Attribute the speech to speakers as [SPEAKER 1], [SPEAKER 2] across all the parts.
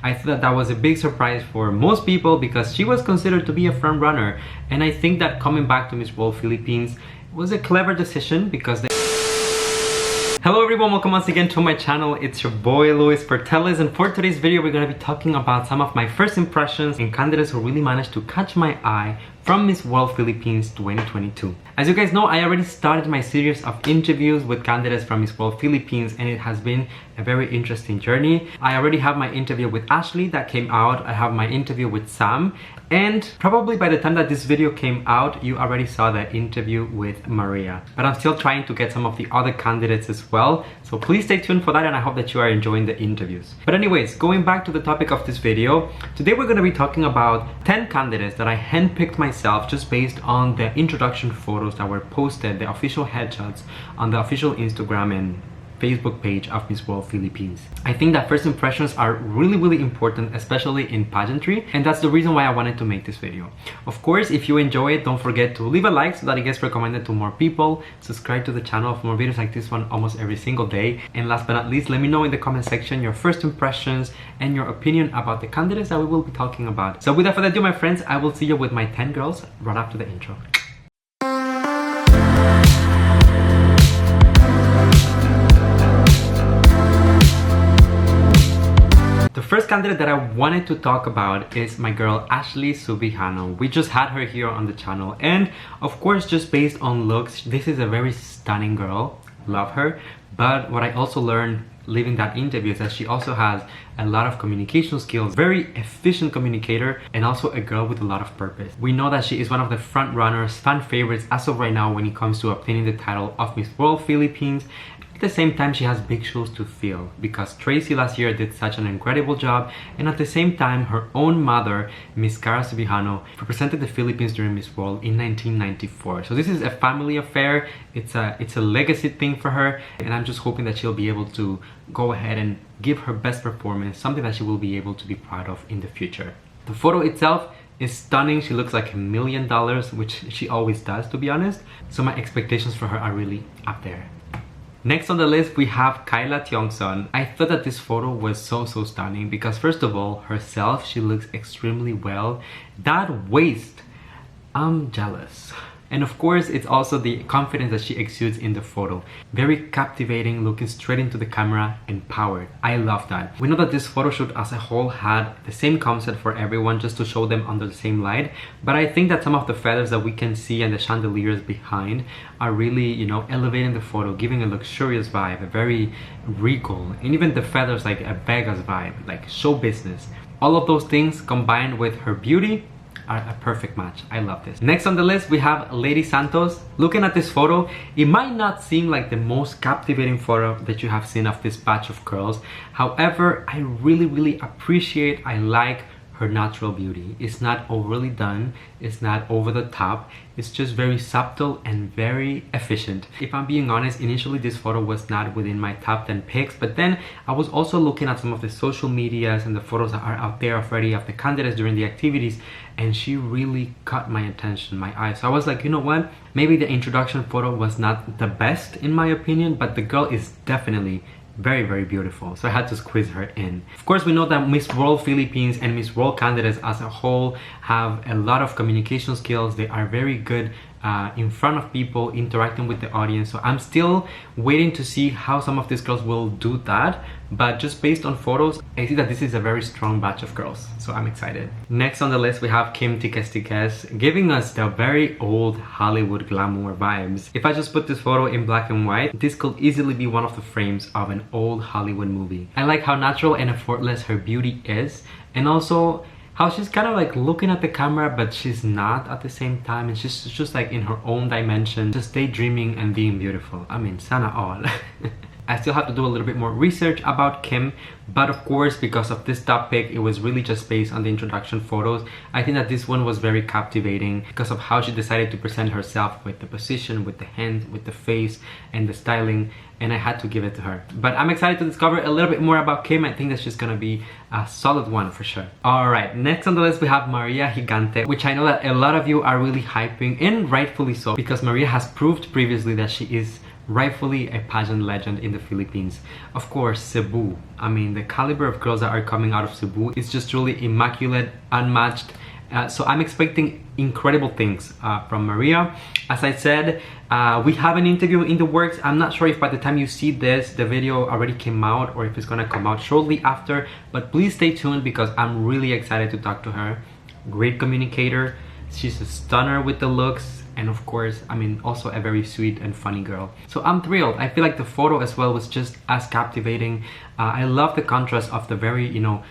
[SPEAKER 1] I thought that was a big surprise for most people because she was considered to be a front runner, and I think that coming back to Miss World Philippines was a clever decision because they... Hello everyone, welcome once again to my channel. It's your boy Luis Portelles, and for today's video we're going to be talking about some of my first impressions and candidates who really managed to catch my eye from Miss World Philippines 2022. As you guys know, I already started my series of interviews with candidates from Miss World Philippines, and it has been a very interesting journey. I already have my interview with Ashley that came out. I have my interview with Sam, and probably by the time that this video came out, you already saw the interview with Maria. But I'm still trying to get some of the other candidates as well, so please stay tuned for that, and I hope that you are enjoying the interviews. But anyways, going back to the topic of this video, today we're going to be talking about 10 candidates that I handpicked myself just based on the introduction photos that were posted, the official headshots on the official Instagram and Facebook page of Miss World Philippines. I think that first impressions are really important, especially in pageantry, and that's the reason why I wanted to make this video. Of course, if you enjoy it, don't forget to leave a like so that it gets recommended to more people. Subscribe to the channel for more videos like this one almost every single day. And last but not least, let me know in the comment section your first impressions and your opinion about the candidates that we will be talking about. So without further ado, my friends, I will see you with my 10 girls right after the intro. The first candidate that I wanted to talk about is my girl Ashley Subigano. We just had her here on the channel, and of course, just based on looks, this is a very stunning girl. Love her. But what I also learned leaving that interview is that she also has a lot of communication skills, very efficient communicator, and also a girl with a lot of purpose. We know that she is one of the front runners, fan favorites as of right now when it comes to obtaining the title of Miss World Philippines. At the same time, she has big shoes to fill because Tracy last year did such an incredible job, and at the same time her own mother, Miss Cara Subigano, represented the Philippines during Miss World in 1994. So this is a family affair. It's a legacy thing for her, and I'm just hoping that she'll be able to go ahead and give her best performance, something that she will be able to be proud of in the future. The photo itself is stunning. She looks like $1 million, which she always does, to be honest. So my expectations for her are really up there. Next on the list, we have Kyla Tingson. I thought that this photo was so stunning because first of all, herself, she looks extremely well. That waist, I'm jealous. And of course, it's also the confidence that she exudes in the photo. Very captivating, looking straight into the camera, empowered. I love that. We know that this photo shoot as a whole had the same concept for everyone, just to show them under the same light. But I think that some of the feathers that we can see and the chandeliers behind are really, you know, elevating the photo, giving a luxurious vibe, a very regal, and even the feathers like a Vegas vibe, like show business. All of those things combined with her beauty are a perfect match. I love this. Next on the list, we have Lady Santos. Looking at this photo, it might not seem like the most captivating photo that you have seen of this batch of girls. However, I really appreciate, I like her natural beauty. It's not overly done, it's not over the top, it's just very subtle and very efficient. If I'm being honest, initially this photo was not within my top 10 picks, but then I was also looking at some of the social medias and the photos that are out there already of the candidates during the activities, and she really caught my attention, my eye. So I was like, you know what, maybe the introduction photo was not the best in my opinion, but the girl is definitely very beautiful, so I had to squeeze her in. Of course, we know that Miss World Philippines and Miss World candidates as a whole have a lot of communication skills. They are very good in front of people, interacting with the audience. So I'm still waiting to see how some of these girls will do that, but just based on photos, I see that this is a very strong batch of girls, so I'm excited. Next on the list, we have Kimticastiquez, giving us the very old Hollywood glamour vibes. If I just put this photo in black and white, this could easily be one of the frames of an old Hollywood movie. I like how natural and effortless her beauty is, and also how she's kind of like looking at the camera, but she's not at the same time, and she's just like in her own dimension, just daydreaming and being beautiful. I mean, sana all. I still have to do a little bit more research about Kim, but of course, because of this top pick, it was really just based on the introduction photos. I think that this one was very captivating because of how she decided to present herself, with the position, with the hands, with the face, and the styling, and I had to give it to her. But I'm excited to discover a little bit more about Kim. I think that's just gonna be a solid one for sure. Alright, next on the list we have Maria Gigante, which I know that a lot of you are really hyping, and rightfully so, because Maria has proved previously that she is rightfully a pageant legend in the Philippines. Of course, Cebu. I mean, the caliber of girls that are coming out of Cebu is just truly immaculate, unmatched. So I'm expecting incredible things from Maria. As I said, we have an interview in the works. I'm not sure if by the time you see this, the video already came out or if it's gonna come out shortly after, but please stay tuned because I'm really excited to talk to her. Great communicator. She's a stunner with the looks, and of course, I mean, also a very sweet and funny girl. So I'm thrilled. I feel like the photo as well was just as captivating. I love the contrast of the very, you know,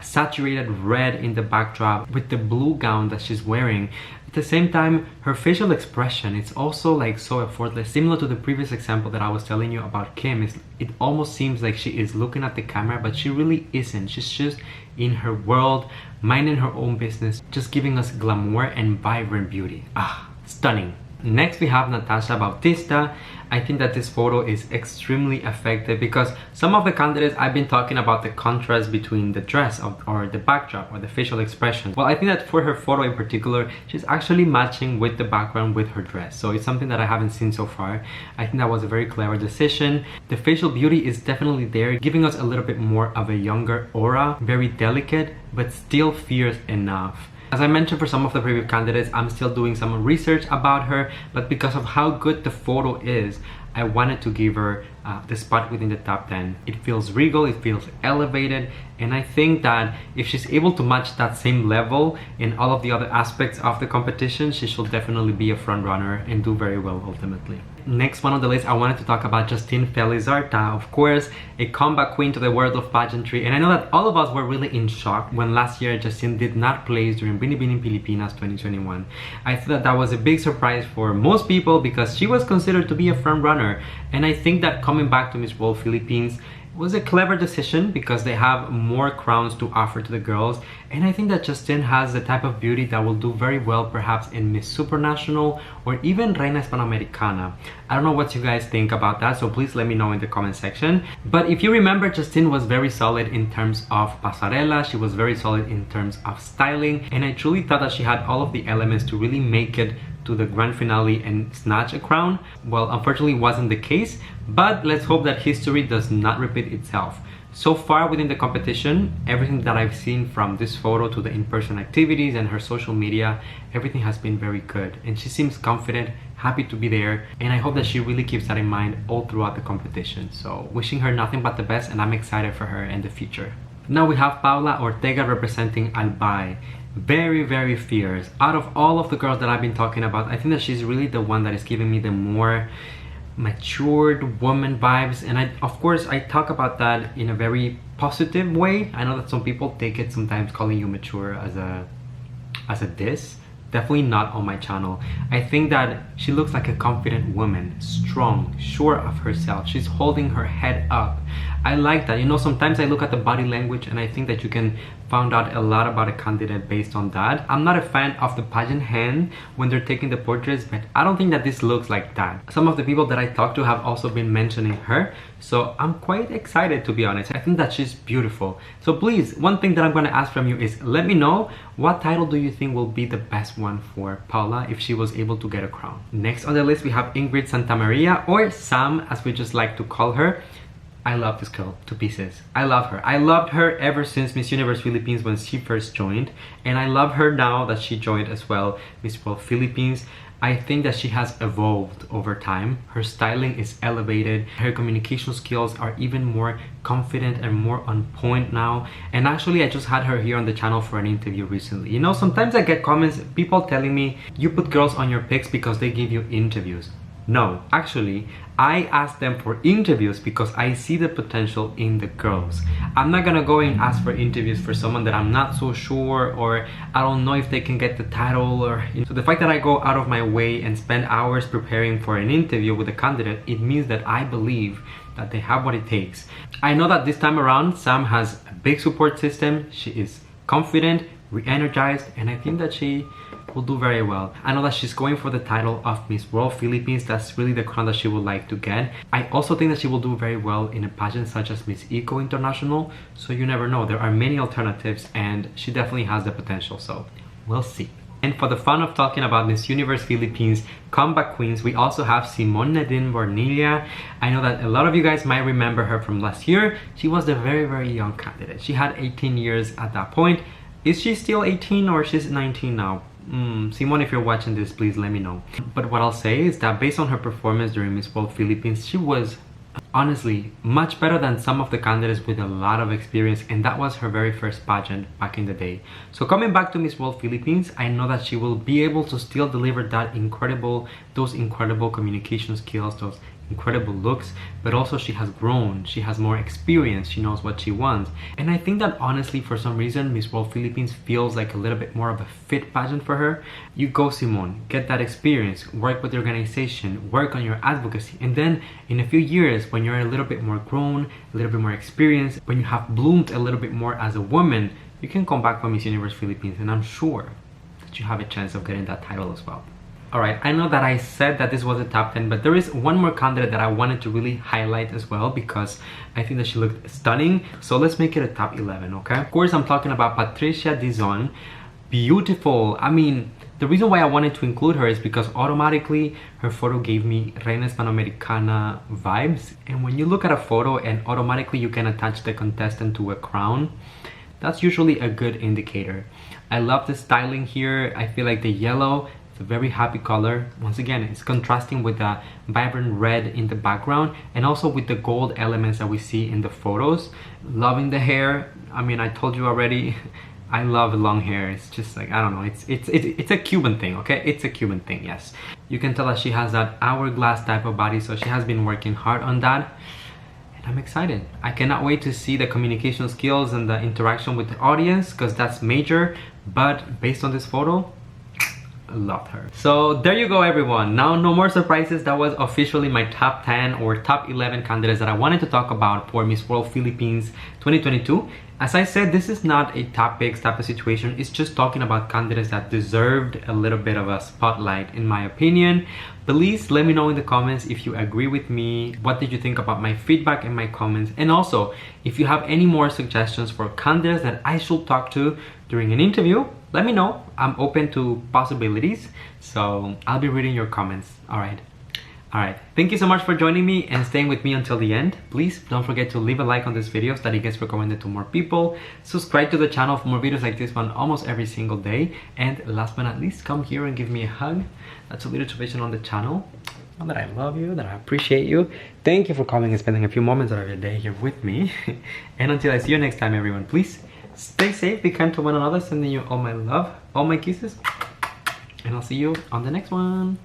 [SPEAKER 1] saturated red in the backdrop with the blue gown that she's wearing. At the same time, her facial expression, it's also like so effortless. Similar to the previous example that I was telling you about Kim, it almost seems like she is looking at the camera, but she really isn't. She's just in her world, minding her own business, just giving us glamour and vibrant beauty. Ah, stunning. Next we have Natasha Bautista. I think that this photo is extremely effective because some of the candidates I've been talking about the contrast between the dress or the backdrop or the facial expression. Well, I think that for her photo in particular, she's actually matching with the background with her dress. So it's something that I haven't seen so far. I think that was a very clever decision. The facial beauty is definitely there, giving us a little bit more of a younger aura, very delicate, but still fierce enough. As I mentioned for some of the previous candidates, I'm still doing some research about her, but because of how good the photo is, I wanted to give her the spot within the top 10. It feels regal, it feels elevated, and I think that if she's able to match that same level in all of the other aspects of the competition, she should definitely be a front runner and do very well ultimately. Next one on the list, I wanted to talk about Justine Flores, of course, a comeback queen to the world of pageantry. And I know that all of us were really in shock when last year Justine did not place during Binibining Pilipinas 2021. I thought that was a big surprise for most people because she was considered to be a front runner. And I think that coming back to Miss World Philippines was a clever decision because they have more crowns to offer to the girls, and I think that Justine has the type of beauty that will do very well perhaps in Miss Supranational or even Reina Hispanoamericana. I don't know what you guys think about that, so please let me know in the comment section. But if you remember, Justine was very solid in terms of pasarela, she was very solid in terms of styling, and I truly thought that she had all of the elements to really make it to the grand finale and snatch a crown. Well, unfortunately wasn't the case, but let's hope that history does not repeat itself. So far within the competition, everything that I've seen from this photo to the in-person activities and her social media, everything has been very good, and she seems confident, happy to be there, and I hope that she really keeps that in mind all throughout the competition. So wishing her nothing but the best, and I'm excited for her in the future. Now we have Paola Ortega representing Albay. Very, very fierce. Out of all of the girls that I've been talking about, I think that she's really the one that is giving me the more matured woman vibes, and of course I talk about that in a very positive way. I know that some people take it sometimes calling you mature as a diss. Definitely not on my channel. I think that she looks like a confident woman, strong, sure of herself. She's holding her head up. I like that. You know, sometimes I look at the body language and I think that you can find out a lot about a candidate based on that. I'm not a fan of the pageant hand when they're taking the portraits, but I don't think that this looks like that. Some of the people that I talked to have also been mentioning her, so I'm quite excited, to be honest. I think that she's beautiful. So please, one thing that I'm going to ask from you is let me know, what title do you think will be the best one for Paola if she was able to get a crown? Next on the list we have Ingrid Santamaria, or Sam as we just like to call her. I love this girl to pieces. I love her. I loved her ever since Miss Universe Philippines when she first joined, and I love her now that she joined as well Miss World Philippines. I think that she has evolved over time. Her styling is elevated. Her communication skills are even more confident and more on point now. And actually, I just had her here on the channel for an interview recently. You know, sometimes I get comments, people telling me, you put girls on your picks because they give you interviews. No, actually, I ask them for interviews because I see the potential in the girls. I'm not gonna go and ask for interviews for someone that I'm not so sure, or I don't know if they can get the title, or so the fact that I go out of my way and spend hours preparing for an interview with a candidate, it means that I believe that they have what it takes. I know that this time around, Sam has a big support system. She is confident, re-energized, and I think that she will do very well. I know that she's going for the title of Miss World Philippines. That's really the crown that she would like to get. I also think that she will do very well in a pageant such as Miss Eco International, so you never know. There are many alternatives and she definitely has the potential, so we'll see. And for the fun of talking about Miss Universe Philippines comeback queens, we also have Simone, Nadine, Bornelia. I know that a lot of you guys might remember her from last year. She was the very young candidate. She had 18 years at that point. Is she still 18 or she's 19 now? Simone, if you're watching this, please let me know. But what I'll say is that based on her performance during Miss World Philippines, she was honestly much better than some of the candidates with a lot of experience, and that was her very first pageant back in the day. So coming back to Miss World Philippines, I know that she will be able to still deliver those incredible communication skills, those incredible looks, but also she has grown, she has more experience, she knows what she wants. And I think that honestly, for some reason, Miss World Philippines feels like a little bit more of a fit pageant for her. You go, Simone, get that experience, work with the organization, work on your advocacy, and then in a few years, when you're a little bit more grown, a little bit more experienced, when you have bloomed a little bit more as a woman, you can come back for Miss Universe Philippines, and I'm sure that you have a chance of getting that title as well. Alright, I know that I said that this was a top 10, but there is one more candidate that I wanted to really highlight as well because I think that she looked stunning. So let's make it a top 11, okay? Of course, I'm talking about Patricia Dijon. Beautiful. I mean, the reason why I wanted to include her is because automatically her photo gave me Reina Hispanoamericana vibes. And when you look at a photo and automatically you can attach the contestant to a crown, that's usually a good indicator. I love the styling here. I feel like the yellow, a very happy color. Once again, it's contrasting with the vibrant red in the background and also with the gold elements that we see in the photos. Loving the hair. I mean, I told you already, I love long hair. It's just like, I don't know, it's a Cuban thing, okay? It's a Cuban thing, yes. You can tell that she has that hourglass type of body, so she has been working hard on that. And I'm excited. I cannot wait to see the communication skills and the interaction with the audience because that's major. But based on this photo, loved her. So there you go, everyone. Now no more surprises. That was officially my top 10 or top 11 candidates that I wanted to talk about for Miss World Philippines 2022. As I said, this is not a top picks type of situation. It's just talking about candidates that deserved a little bit of a spotlight, in my opinion. Please let me know in the comments if you agree with me. What did you think about my feedback in my comments? And also, if you have any more suggestions for candidates that I should talk to during an interview, let me know. I'm open to possibilities, so I'll be reading your comments. Alright, thank you so much for joining me and staying with me until the end. Please don't forget to leave a like on this video so that it gets recommended to more people. Subscribe to the channel for more videos like this one almost every single day. And last but not least, come here and give me a hug. That's a little tradition on the channel. Know that I love you, that I appreciate you. Thank you for coming and spending a few moments out of your day here with me. And until I see you next time, everyone, please stay safe, be kind to one another, sending you all my love, all my kisses, and I'll see you on the next one.